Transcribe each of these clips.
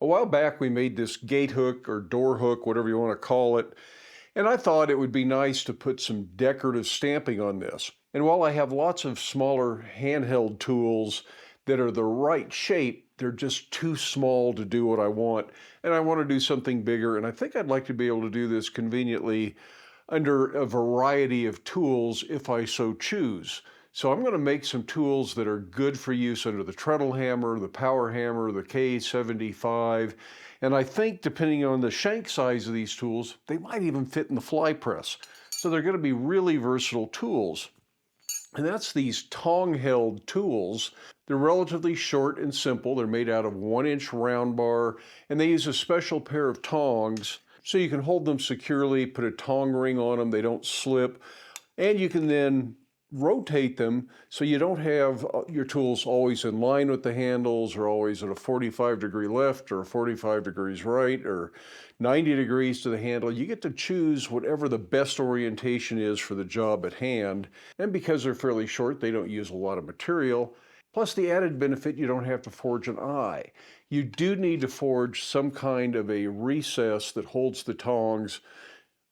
A while back we made this gate hook or door hook, whatever you want to call it, and I thought it would be nice to put some decorative stamping on this. And while I have lots of smaller handheld tools that are the right shape, they're just too small to do what I want, and I want to do something bigger, and I think I'd like to be able to do this conveniently under a variety of tools if I so choose. So I'm going to make some tools that are good for use under the treadle hammer, the power hammer, the K75, and I think depending on the shank size of these tools, they might even fit in the fly press. So they're going to be really versatile tools. And that's these tong-held tools. They're relatively short and simple. They're made out of 1-inch round bar, and they use a special pair of tongs so you can hold them securely, put a tong ring on them, they don't slip, and you can then rotate them so you don't have your tools always in line with the handles or always at a 45-degree left or 45 degrees right or 90 degrees to the handle. You get to choose whatever the best orientation is for the job at hand. And because they're fairly short, they don't use a lot of material. Plus the added benefit, you don't have to forge an eye. You do need to forge some kind of a recess that holds the tongs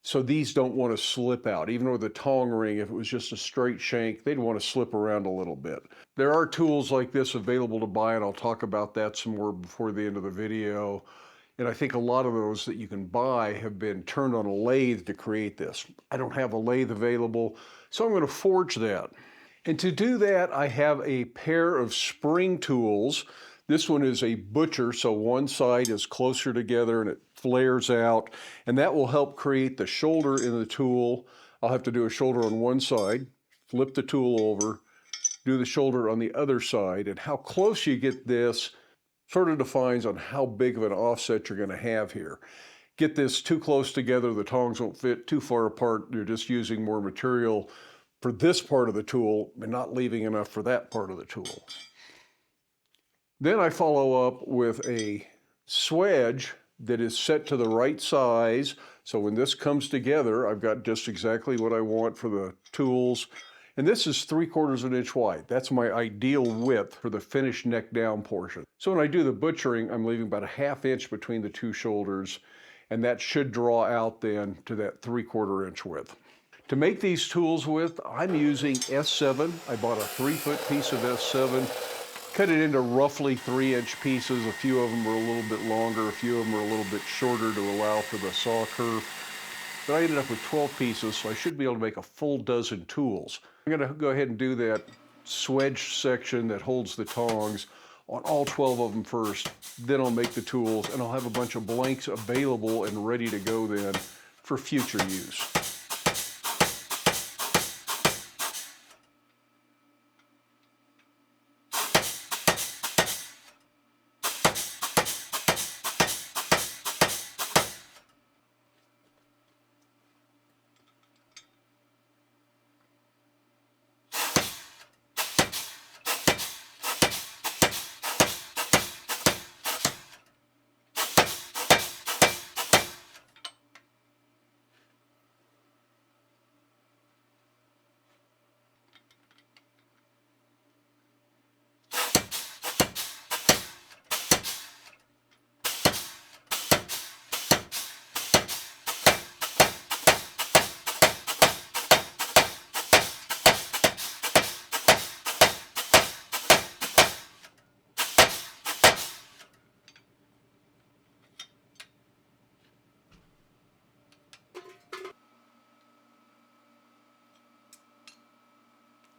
so these don't want to slip out. Even with a tong ring, if it was just a straight shank, they'd want to slip around a little bit. There are tools like this available to buy, and I'll talk about that some more before the end of the video. And I think a lot of those that you can buy have been turned on a lathe to create this. I don't have a lathe available, so I'm going to forge that. And to do that, I have a pair of spring tools. This one is a butcher, so one side is closer together and it flares out, and that will help create the shoulder in the tool. I'll have to do a shoulder on one side, flip the tool over, do the shoulder on the other side, and how close you get this sort of defines on how big of an offset you're going to have here. Get this too close together, the tongs won't fit. Too far apart, you're just using more material for this part of the tool and not leaving enough for that part of the tool. Then I follow up with a swedge that is set to the right size. So when this comes together, I've got just exactly what I want for the tools. And this is 3/4 of an inch wide. That's my ideal width for the finished neck down portion. So when I do the butchering, I'm leaving about a 1/2 inch between the two shoulders, and that should draw out then to that 3/4 inch width. To make these tools with, I'm using S7. I bought a 3-foot piece of S7, cut it into roughly 3-inch pieces. A few of them are a little bit longer, a few of them are a little bit shorter to allow for the saw curve. But I ended up with 12 pieces, so I should be able to make a full dozen tools. I'm going to go ahead and do that swedge section that holds the tongs on all 12 of them first. Then I'll make the tools, and I'll have a bunch of blanks available and ready to go then for future use.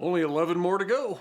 Only 11 more to go.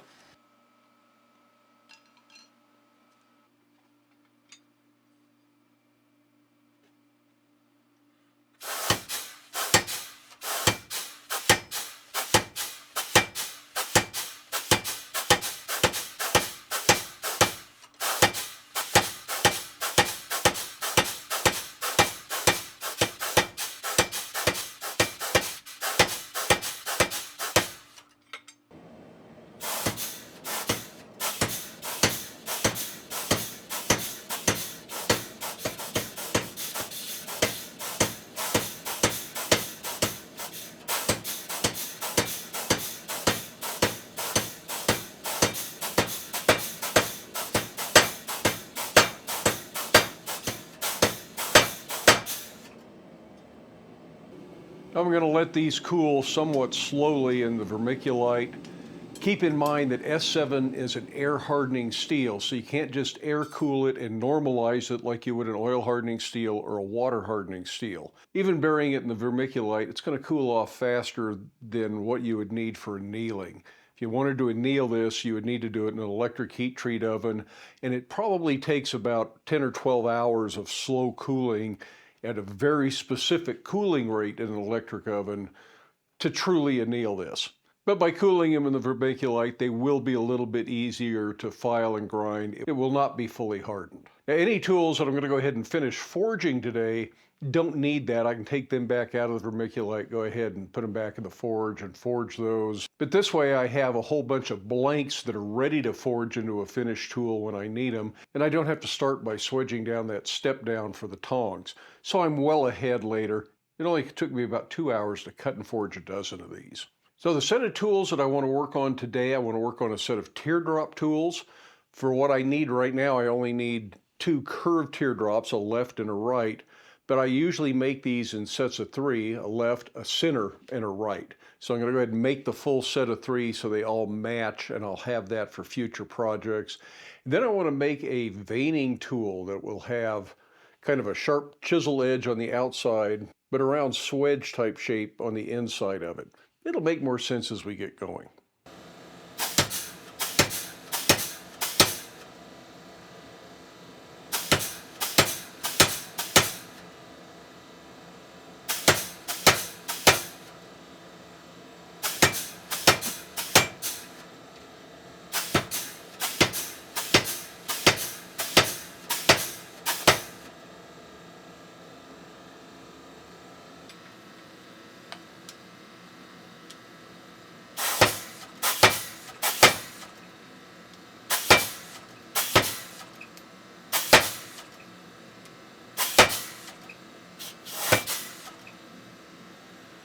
I'm going to let these cool somewhat slowly in the vermiculite. Keep in mind that S7 is an air hardening steel, so you can't just air cool it and normalize it like you would an oil hardening steel or a water hardening steel. Even burying it in the vermiculite, it's going to cool off faster than what you would need for annealing. If you wanted to anneal this, you would need to do it in an electric heat treat oven, and it probably takes about 10 or 12 hours of slow cooling at a very specific cooling rate in an electric oven to truly anneal this. But by cooling them in the vermiculite, they will be a little bit easier to file and grind. It will not be fully hardened. Now, any tools that I'm going to go ahead and finish forging today don't need that. I can take them back out of the vermiculite, go ahead and put them back in the forge and forge those. But this way I have a whole bunch of blanks that are ready to forge into a finished tool when I need them, and I don't have to start by swedging down that step down for the tongs. So I'm well ahead later. It only took me about 2 hours to cut and forge a dozen of these. So the set of tools that I want to work on today, I want to work on a set of teardrop tools. For what I need right now, I only need 2 curved teardrops, a left and a right, but I usually make these in sets of 3, a left, a center, and a right. So I'm going to go ahead and make the full set of 3 so they all match, and I'll have that for future projects. Then I want to make a veining tool that will have kind of a sharp chisel edge on the outside, but a round swedge type shape on the inside of it. It'll make more sense as we get going.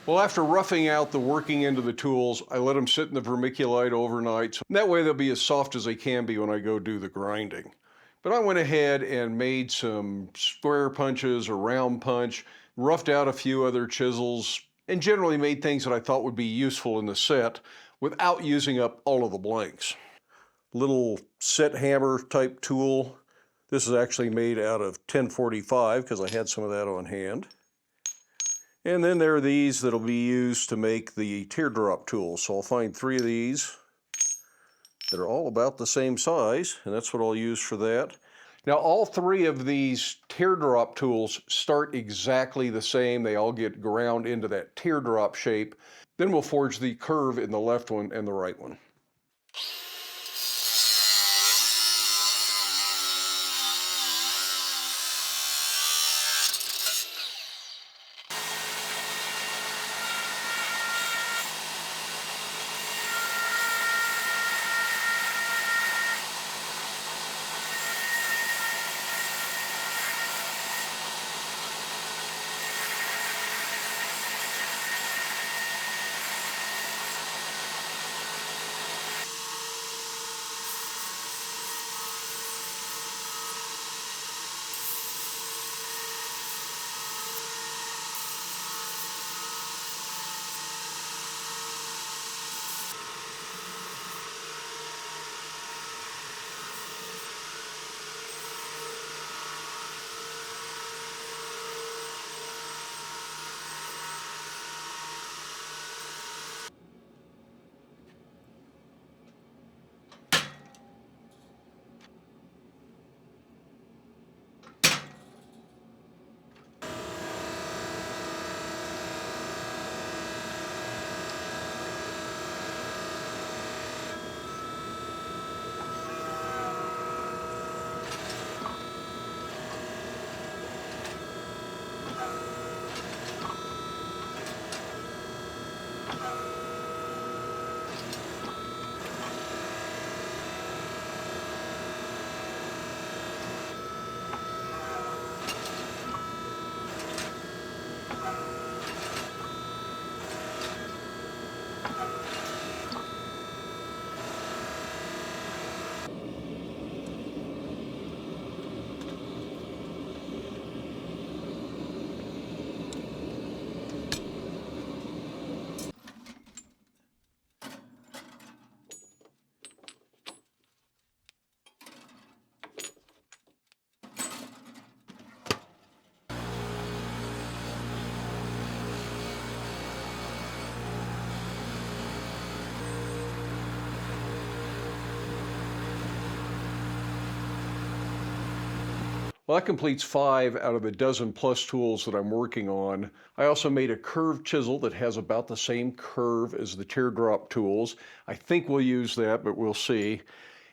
Well, after roughing out the working end of the tools, I let them sit in the vermiculite overnight. So that way they'll be as soft as they can be when I go do the grinding. But I went ahead and made some square punches, a round punch, roughed out a few other chisels, and generally made things that I thought would be useful in the set without using up all of the blanks. Little set hammer type tool. This is actually made out of 1045 because I had some of that on hand. And then there are these that'll be used to make the teardrop tools. So I'll find 3 of these that are all about the same size, and that's what I'll use for that. Now, all 3 of these teardrop tools start exactly the same. They all get ground into that teardrop shape. Then we'll forge the curve in the left one and the right one. Well, that completes 5 out of the dozen plus tools that I'm working on. I also made a curved chisel that has about the same curve as the teardrop tools. I think we'll use that, but we'll see.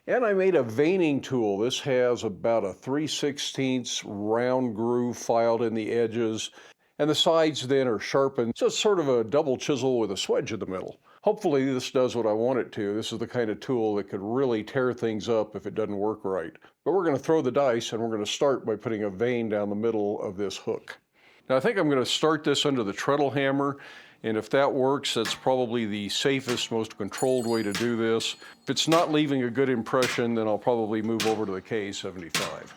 And I made a veining tool. This has about a 3/16 round groove filed in the edges, and the sides then are sharpened. So it's sort of a double chisel with a swedge in the middle. Hopefully this does what I want it to. This is the kind of tool that could really tear things up if it doesn't work right. But we're going to throw the dice, and we're going to start by putting a vein down the middle of this hook. Now I think I'm going to start this under the treadle hammer, and if that works, that's probably the safest, most controlled way to do this. If it's not leaving a good impression, then I'll probably move over to the K75.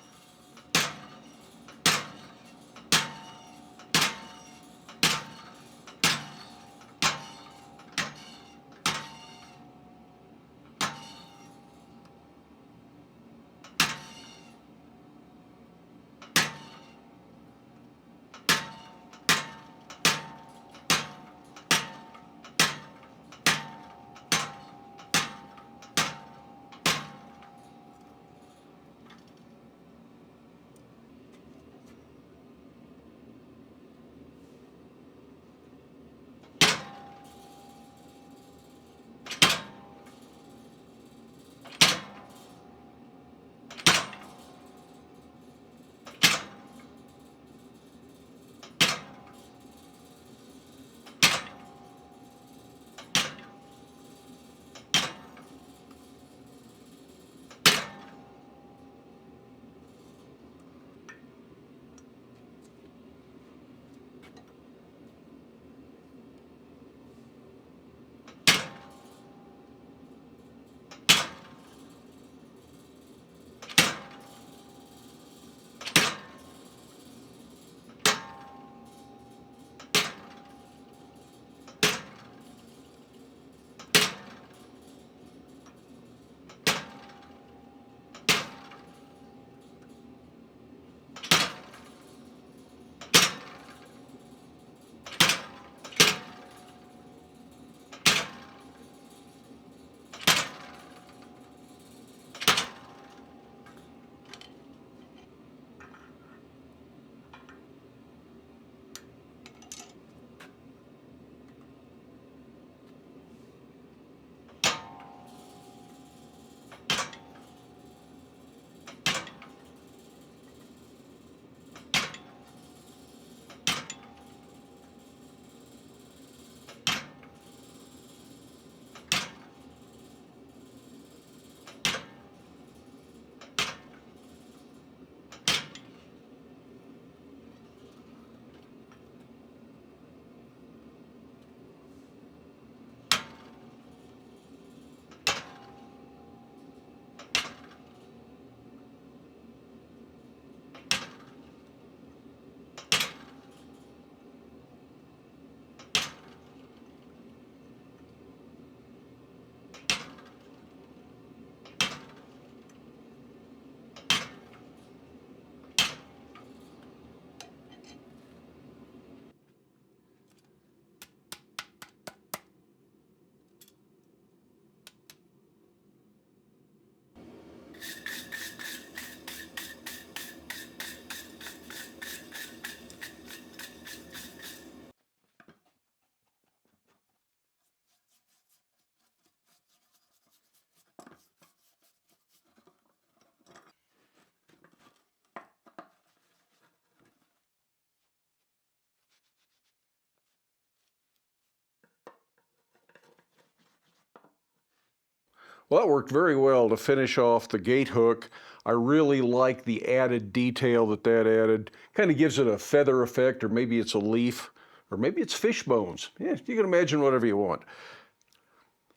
Well, that worked very well to finish off the gate hook. I really like the added detail that added. Kind of gives it a feather effect, or maybe it's a leaf, or maybe it's fish bones. Yeah, you can imagine whatever you want.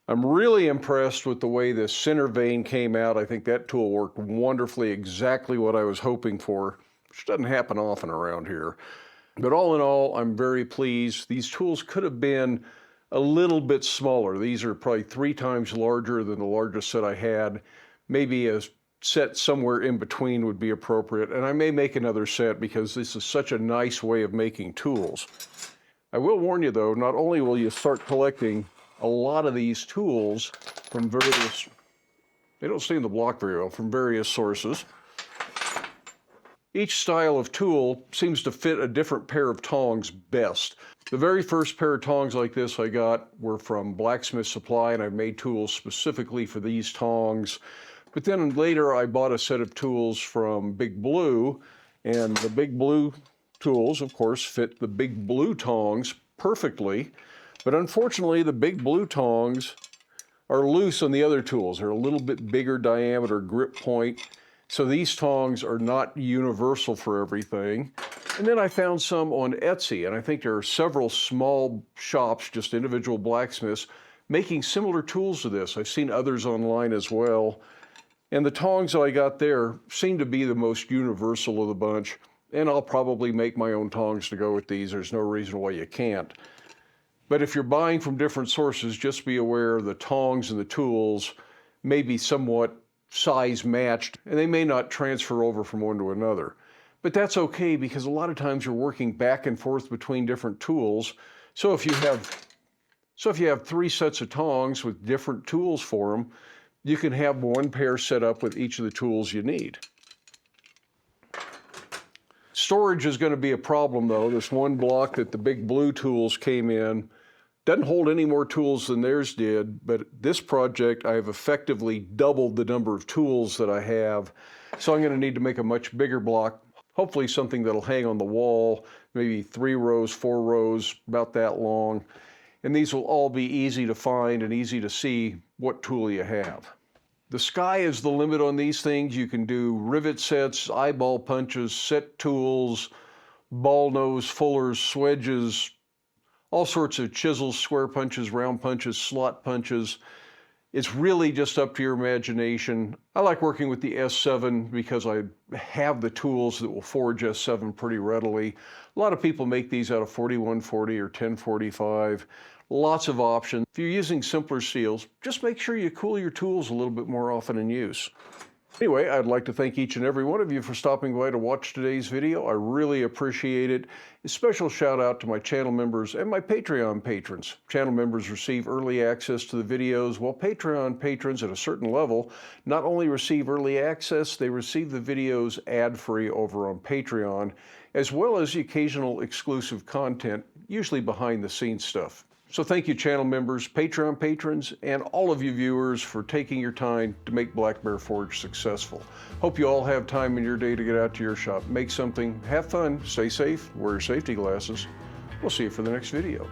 I'm really impressed with the way the center vein came out. I think that tool worked wonderfully, exactly what I was hoping for, which doesn't happen often around here. But all in all, I'm very pleased. These tools could have been a little bit smaller. These are probably 3 times larger than the largest set I had. Maybe a set somewhere in between would be appropriate. And I may make another set because this is such a nice way of making tools. I will warn you though, not only will you start collecting a lot of these tools from various, they don't stay in the block very well, from various sources. Each style of tool seems to fit a different pair of tongs best. The very first pair of tongs like this I got were from Blacksmith Supply, and I made tools specifically for these tongs. But then later I bought a set of tools from Big Blue, and the Big Blue tools, of course, fit the Big Blue tongs perfectly. But unfortunately, the Big Blue tongs are loose on the other tools. They're a little bit bigger diameter grip point. So these tongs are not universal for everything. And then I found some on Etsy, and I think there are several small shops, just individual blacksmiths, making similar tools to this. I've seen others online as well. And the tongs that I got there seem to be the most universal of the bunch. And I'll probably make my own tongs to go with these. There's no reason why you can't. But if you're buying from different sources, just be aware the tongs and the tools may be somewhat size matched, and they may not transfer over from one to another. But that's okay, because a lot of times you're working back and forth between different tools. So if you have 3 sets of tongs with different tools for them, you can have one pair set up with each of the tools you need. Storage is going to be a problem though. This one block that the Big Blue tools came in doesn't hold any more tools than theirs did, but this project I have effectively doubled the number of tools that I have. So I'm going to need to make a much bigger block, hopefully something that'll hang on the wall, maybe 3 rows, 4 rows, about that long. And these will all be easy to find and easy to see what tool you have. The sky is the limit on these things. You can do rivet sets, eyeball punches, set tools, ball nose, fullers, swedges, all sorts of chisels, square punches, round punches, slot punches. It's really just up to your imagination. I like working with the S7 because I have the tools that will forge S7 pretty readily. A lot of people make these out of 4140 or 1045. Lots of options. If you're using simpler steels, just make sure you cool your tools a little bit more often in use. Anyway, I'd like to thank each and every one of you for stopping by to watch today's video. I really appreciate it. A special shout out to my channel members and my Patreon patrons. Channel members receive early access to the videos, while Patreon patrons at a certain level not only receive early access, they receive the videos ad-free over on Patreon, as well as the occasional exclusive content, usually behind the scenes stuff. So thank you, channel members, Patreon patrons, and all of you viewers for taking your time to make Black Bear Forge successful. Hope you all have time in your day to get out to your shop, make something, have fun, stay safe, wear your safety glasses. We'll see you for the next video.